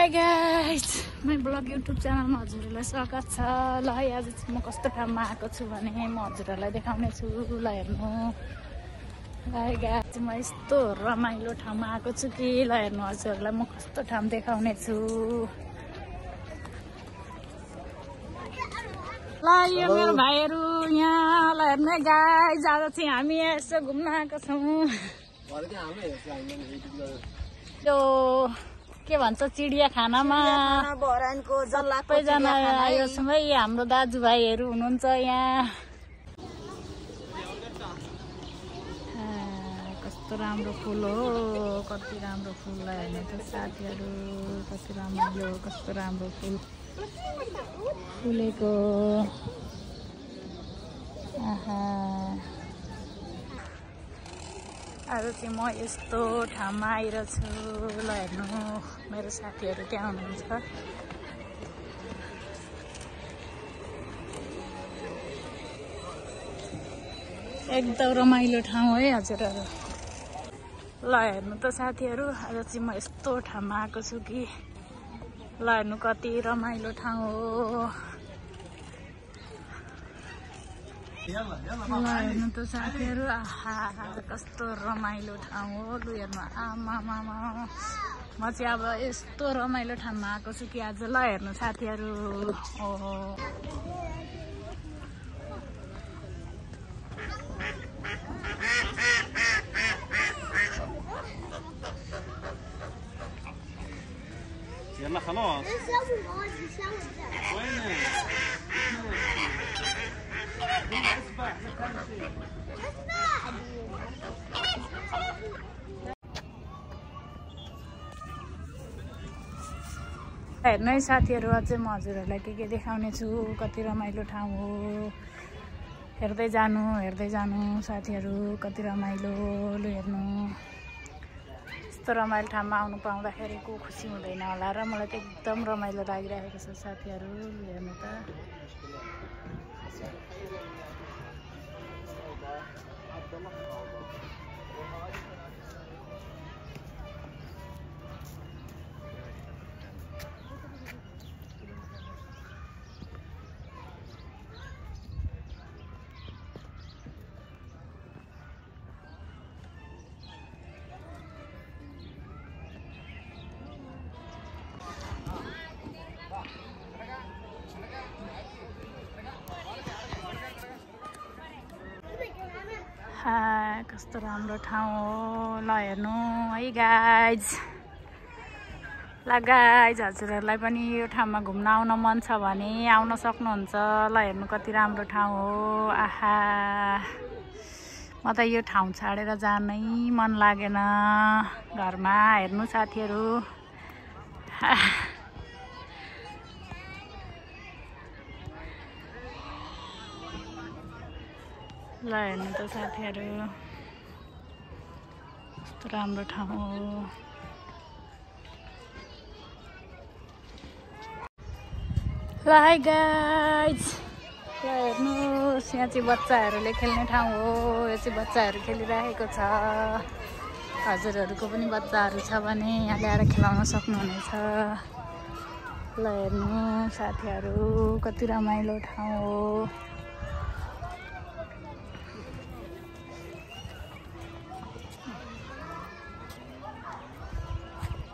Hi guys, my blog YouTube च्यानलमा हजुरहरूलाई स्वागत छ। ल आज चाहिँ म कस्तो ठाउँमा आएको छु भने म हजुरहरूलाई देखाउने छु। ल हेर्नु गाइज, म यस्तो रमाइलो ठाउँमा आएको छु कि ल हेर्नु हजुरहरूलाई म कस्तो ठाउँ देखाउने छु। ल यो मेरो भाइहरू यहाँ ल हेर्नु गाइज, आज चाहिँ हामी यसो घुम्न आएको छौँ। यो के भन्छ चिडियाखानामा सबैजना आयो छौँ है। हाम्रो दाजुभाइहरू हुनुहुन्छ यहाँ। कस्तो राम्रो फुल हो, कति राम्रो फुल हेर्नु त साथीहरू, कति राम्रो, कस्तो राम्रो फुल फुलेको। आज चाहिँ म यस्तो ठाउँमा आइरहेछु। ल हेर्नु मेरो साथीहरू त्यहाँ हुनुहुन्छ। एकदम रमाइलो ठाउँ है हजुरहरू। ल हेर्नु त साथीहरू, आज चाहिँ म यस्तो ठाउँमा आएको छु कि ल हेर्नु कति रमाइलो ठाउँ हो। ल हेर्नु त साथीहरू, आहा कस्तो रमाइलो ठाउँ हो। लु हेर्नु आमामामा, म चाहिँ अब यस्तो रमाइलो ठाउँमा आएको छु कि आज। ल हेर्नु साथीहरू, ओहो हेर्नु है साथीहरू, अझै म हजुरहरूलाई के देखाउने छु। कति रमाइलो ठाउँ हो, हेर्दै जानु साथीहरू, कति रमाइलो। लु हेर्नु यस्तो रमाइलो ठाउँमा आउनु पाउँदाखेरि को खुसी हुँदैन होला र मलाई त एकदम रमाइलो लागिरहेको छ साथीहरू। लु हेर्नु त कस्तो राम्रो ठाउँ हो। ल हेर्नु है गाइज, ल गाइज हजुरहरूलाई पनि यो ठाउँमा घुम्न आउन मन छ भने आउन सक्नुहुन्छ। ल हेर्नु कति राम्रो ठाउँ हो। आहा म त यो ठाउँ छाडेर जानै मन लागेन घरमा। हेर्नु साथीहरू, ल हेर्नु त साथीहरू कस्तो राम्रो ठाउँ हो। ल हाई गाइज, ल हेर्नुहोस् यहाँ चाहिँ बच्चाहरूले खेल्ने ठाउँ हो। यो चाहिँ बच्चाहरू खेलिरहेको छ। हजुरहरूको पनि बच्चाहरू छ भने यहाँ ल्याएर खेलाउन सक्नुहुनेछ। ल हेर्नु साथीहरू कति रमाइलो ठाउँ हो।